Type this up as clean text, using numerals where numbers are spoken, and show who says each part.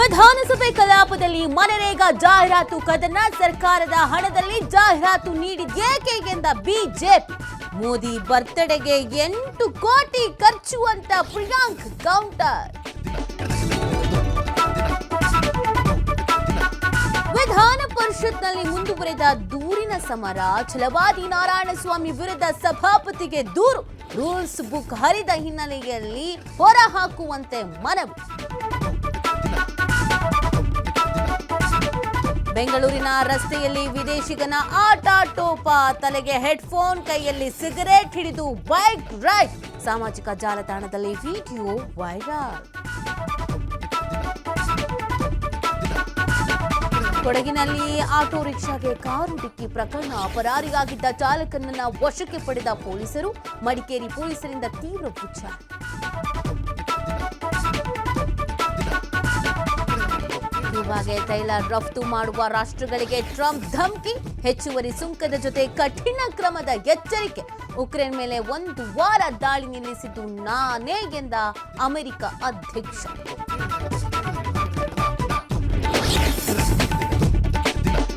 Speaker 1: ವಿಧಾನಸಭೆ ಕಲಾಪದಲ್ಲಿ ಮನರೇಗಾ ಜಾಹೀರಾತು ಕದನ ಸರ್ಕಾರದ ಹಣದಲ್ಲಿ ಜಾಹೀರಾತು ನೀಡಿದ್ಯೇಕೆ ಎಂದ ಬಿಜೆಪಿ. ಮೋದಿ ಬರ್ತ್ಡೇಗೆ 8 ಕೋಟಿ ಖರ್ಚು ಅಂತ ಪ್ರಿಯಾಂಕ್ ಕೌಂಟರ್. ವಿಧಾನ ಪರಿಷತ್ನಲ್ಲಿ ಮುಂದುವರೆದ ದೂರಿನ ಸಮರ. ಛಲವಾದಿ ನಾರಾಯಣಸ್ವಾಮಿ ವಿರುದ್ಧ ಸಭಾಪತಿಗೆ ದೂರು. ರೂಲ್ಸ್ ಬುಕ್ ಹರಿದ ಹಿನ್ನೆಲೆಯಲ್ಲಿ ಹೊರಹಾಕುವಂತೆ ಮನವಿ. ಬೆಂಗಳೂರಿನ ರಸ್ತೆಯಲ್ಲಿ ವಿದೇಶಿಗನ ಆಟಾಟೋಪ. ತಲೆಗೆ ಹೆಡ್ಫೋನ್, ಕೈಯಲ್ಲಿ ಸಿಗರೇಟ್ ಹಿಡಿದು ಬೈಕ್ ರೈಡ್. ಸಾಮಾಜಿಕ ಜಾಲತಾಣದಲ್ಲಿ ವಿಡಿಯೋ ವೈರಲ್. ಕೊಡಗಿನಲ್ಲಿ ಆಟೋ ರಿಕ್ಷಾಗೆ ಕಾರು ಡಿಕ್ಕಿ ಪ್ರಕರಣ. ಪರಾರಿಯಾಗಿದ್ದ ಚಾಲಕನನ್ನ ವಶಕ್ಕೆ ಪಡೆದ ಪೊಲೀಸರು. ಮಡಿಕೇರಿ ಪೊಲೀಸರಿಂದ ತೀವ್ರ ವಿಚಾರಣೆ. ಕ್ಯೂಬಾಗೆ ತೈಲ ರಫ್ತು ಮಾಡುವ ರಾಷ್ಟ್ರಗಳಿಗೆ ಟ್ರಂಪ್ ಧಮಕಿ. ಹೆಚ್ಚುವರಿ ಸುಂಕದ ಜೊತೆ ಕಠಿಣ ಕ್ರಮದ ಎಚ್ಚರಿಕೆ. ಉಕ್ರೇನ್ ಮೇಲೆ 1 ವಾರ ದಾಳಿ ನಿಲ್ಲಿಸಿದ್ದು ನಾನೇ ಎಂದ ಅಮೆರಿಕ ಅಧ್ಯಕ್ಷ.